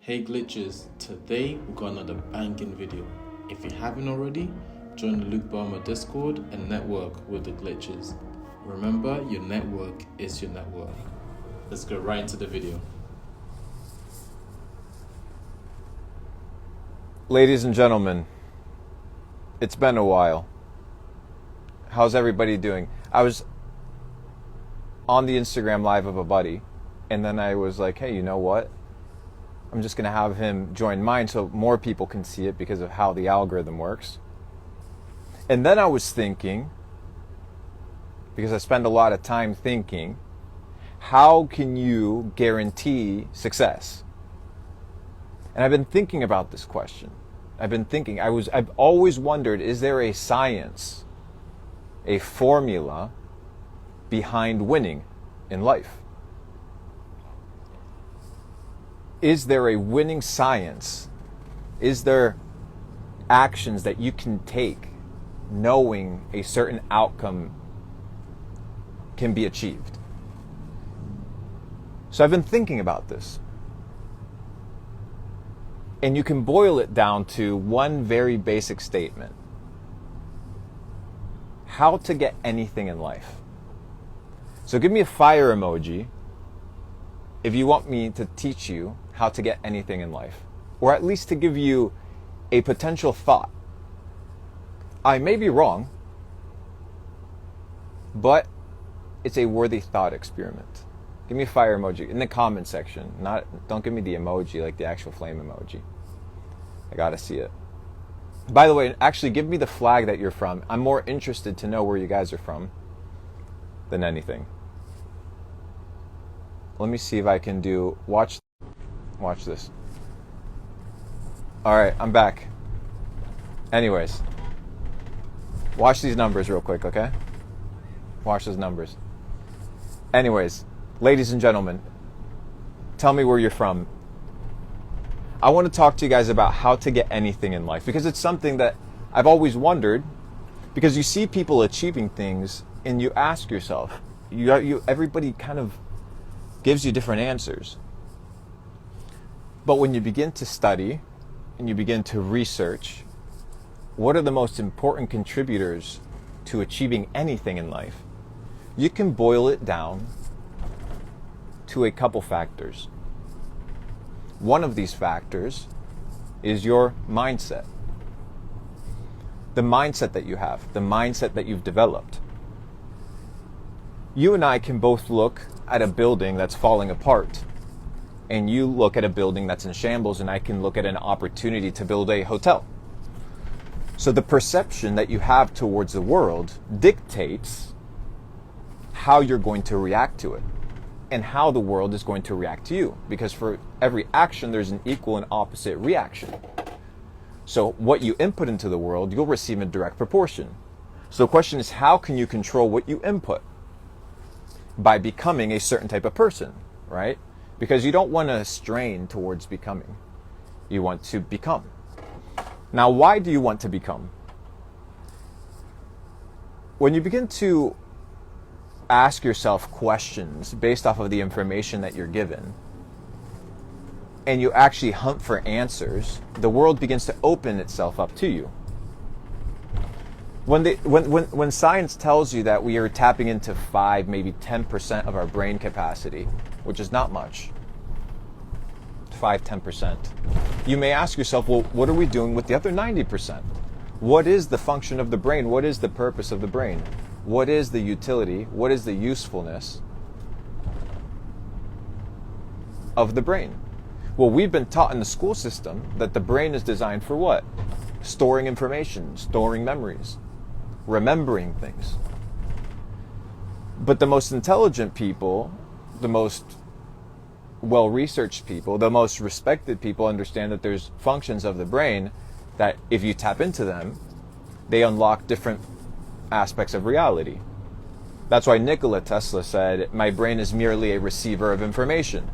Hey glitches, today we got another banging video. If you haven't already, join the Belmar Discord and network with the glitches. Remember, your network is your net worth. Let's go right into the video. Ladies and gentlemen, it's been a while. How's everybody doing? I was on the Instagram live of a buddy, and then I was like, hey, you know what? I'm just going to have him join mine so more people can see it because of how the algorithm works. And then I was thinking, because I spend a lot of time thinking, how can you guarantee success? And I've been thinking about this question. I've always wondered, is there a science, a formula behind winning in life? Is there a winning science? Is there actions that you can take knowing a certain outcome can be achieved? So I've been thinking about this. And you can boil it down to one very basic statement. How to get anything in life. So give me a fire emoji if you want me to teach you how to get anything in life, or at least to give you a potential thought. I may be wrong, but it's a worthy thought experiment. Give me a fire emoji in the comment section. Don't give me the emoji like the actual flame emoji. I gotta see it. By the way, actually give me the flag that you're from. I'm more interested to know where you guys are from than anything. Let me see if I can do, watch this. All right, I'm back. Anyways, watch these numbers real quick, okay? Watch those numbers. Anyways, ladies and gentlemen, tell me where you're from. I want to talk to you guys about how to get anything in life, because it's something that I've always wondered, because you see people achieving things and you ask yourself, everybody kind of gives you different answers. But when you begin to study and you begin to research, what are the most important contributors to achieving anything in life? You can boil it down to a couple factors. One of these factors is your mindset. The mindset that you have, the mindset that you've developed. You and I can both look at a building that's falling apart, and you look at a building that's in shambles, and I can look at an opportunity to build a hotel. So the perception that you have towards the world dictates how you're going to react to it and how the world is going to react to you, because for every action there's an equal and opposite reaction. So what you input into the world, you'll receive in direct proportion. So the question is, how can you control what you input? By becoming a certain type of person, right? Because you don't want to strain towards becoming. You want to become. Now, why do you want to become? When you begin to ask yourself questions based off of the information that you're given, and you actually hunt for answers, the world begins to open itself up to you. When science tells you that we are tapping into 5, maybe 10% of our brain capacity, which is not much, 5-10%, you may ask yourself, well, what are we doing with the other 90%? What is the function of the brain? What is the purpose of the brain? What is the utility? What is the usefulness of the brain? Well, we've been taught in the school system that the brain is designed for what? Storing information, storing memories, remembering things. But the most intelligent people, the most well-researched people, the most respected people understand that there's functions of the brain that if you tap into them, they unlock different aspects of reality. That's why Nikola Tesla said, my brain is merely a receiver of information.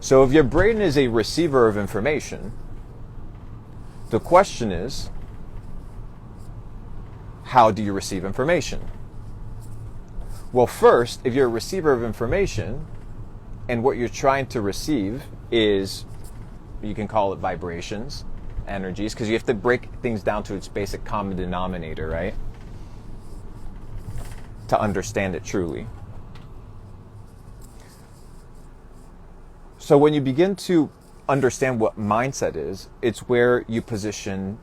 So if your brain is a receiver of information, the question is, how do you receive information? Well, first, if you're a receiver of information and what you're trying to receive is You can call it vibrations, energies, because you have to break things down to its basic common denominator, right? To understand it truly. So when you begin to understand what mindset is, it's where you position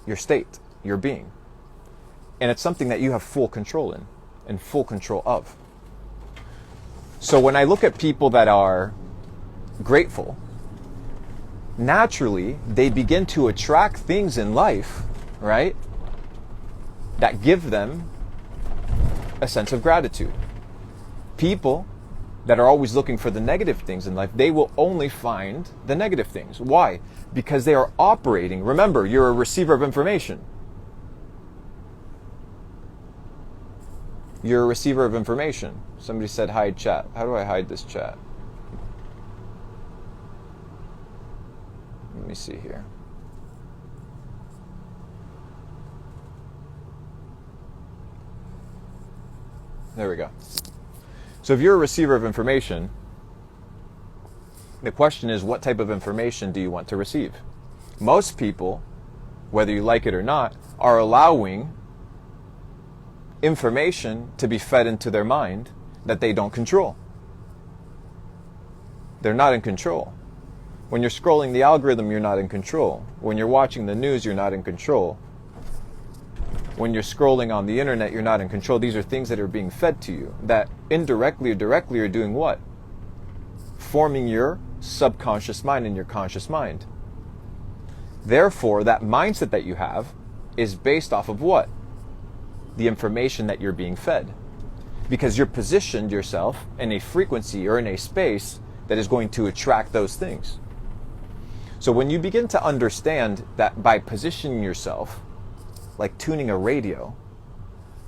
your state, your being. And it's something that you have full control in and full control of. So when I look at people that are grateful, naturally they begin to attract things in life, right, that give them a sense of gratitude. People that are always looking for the negative things in life, they will only find the negative things. Why? Because they are operating. Remember, you're a receiver of information. You're a receiver of information. Somebody said hide chat. How do I hide this chat? Let me see here. There we go. So if you're a receiver of information, the question is, what type of information do you want to receive? Most people, whether you like it or not, are allowing information to be fed into their mind that they don't control. They're not in control. When you're scrolling the algorithm, you're not in control. When you're watching the news, you're not in control. When you're scrolling on the internet, you're not in control. These are things that are being fed to you that indirectly or directly are doing what? Forming your subconscious mind and your conscious mind. Therefore, that mindset that you have is based off of what? The information that you're being fed. Because you're positioned yourself in a frequency or in a space that is going to attract those things. So when you begin to understand that by positioning yourself, like tuning a radio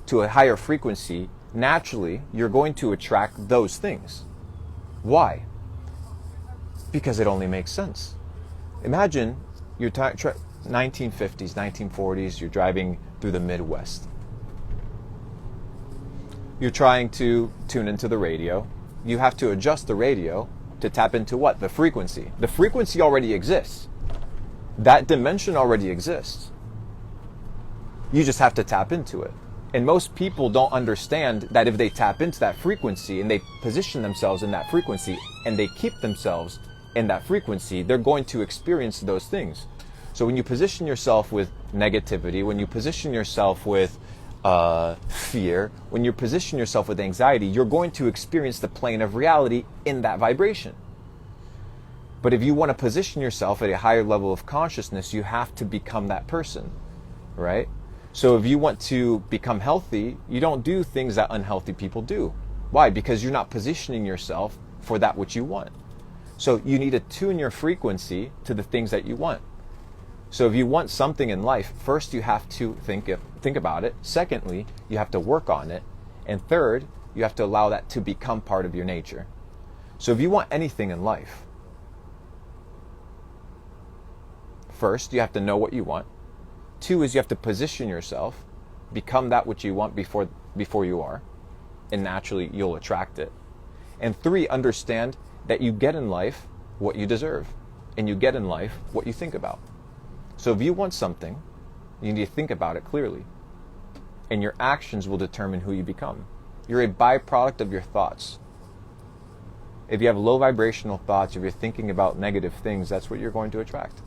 to a higher frequency, naturally you're going to attract those things. Why? Because it only makes sense. Imagine you're 1950s, 1940s, you're driving through the Midwest. You're trying to tune into the radio. You have to adjust the radio to tap into what? The frequency. The frequency already exists. That dimension already exists. You just have to tap into it. And most people don't understand that if they tap into that frequency and they position themselves in that frequency and they keep themselves in that frequency, they're going to experience those things. So when you position yourself with negativity, when you position yourself with fear, when you position yourself with anxiety, you're going to experience the plane of reality in that vibration. But if you want to position yourself at a higher level of consciousness, you have to become that person, right? So if you want to become healthy, you don't do things that unhealthy people do. Why? Because you're not positioning yourself for that which you want. So you need to tune your frequency to the things that you want. So if you want something in life, first you have to think about it. Secondly, you have to work on it. And third, you have to allow that to become part of your nature. So if you want anything in life, first you have to know what you want. Two is you have to position yourself, become that which you want before you are, and naturally you'll attract it. And three, understand that you get in life what you deserve, and you get in life what you think about. So if you want something, you need to think about it clearly, and your actions will determine who you become. You're a byproduct of your thoughts. If you have low vibrational thoughts, if you're thinking about negative things, that's what you're going to attract.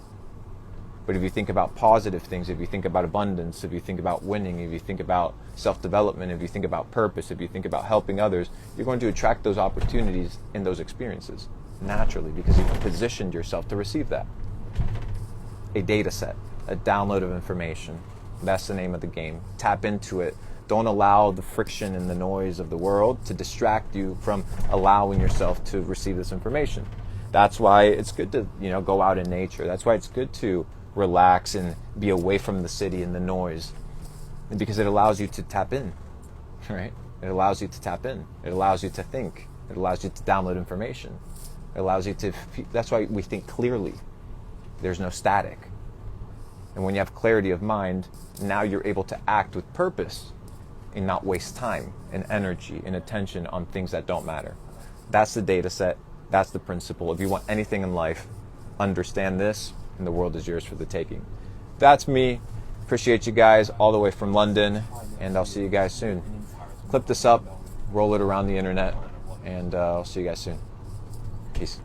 But if you think about positive things, if you think about abundance, if you think about winning, if you think about self-development, if you think about purpose, if you think about helping others, you're going to attract those opportunities and those experiences naturally because you've positioned yourself to receive that. A data set, a download of information. That's the name of the game. Tap into it. Don't allow the friction and the noise of the world to distract you from allowing yourself to receive this information. That's why it's good to, go out in nature. That's why it's good to relax and be away from the city and the noise, because it allows you to tap in, right? It allows you to tap in. It allows you to think. It allows you to download information. It allows you to, that's why we think clearly. There's no static. And when you have clarity of mind, now you're able to act with purpose and not waste time and energy and attention on things that don't matter. That's the data set. That's the principle. If you want anything in life, understand this, and the world is yours for the taking. That's me. Appreciate you guys all the way from London, and I'll see you guys soon. Clip this up, roll it around the internet, and I'll see you guys soon. Peace.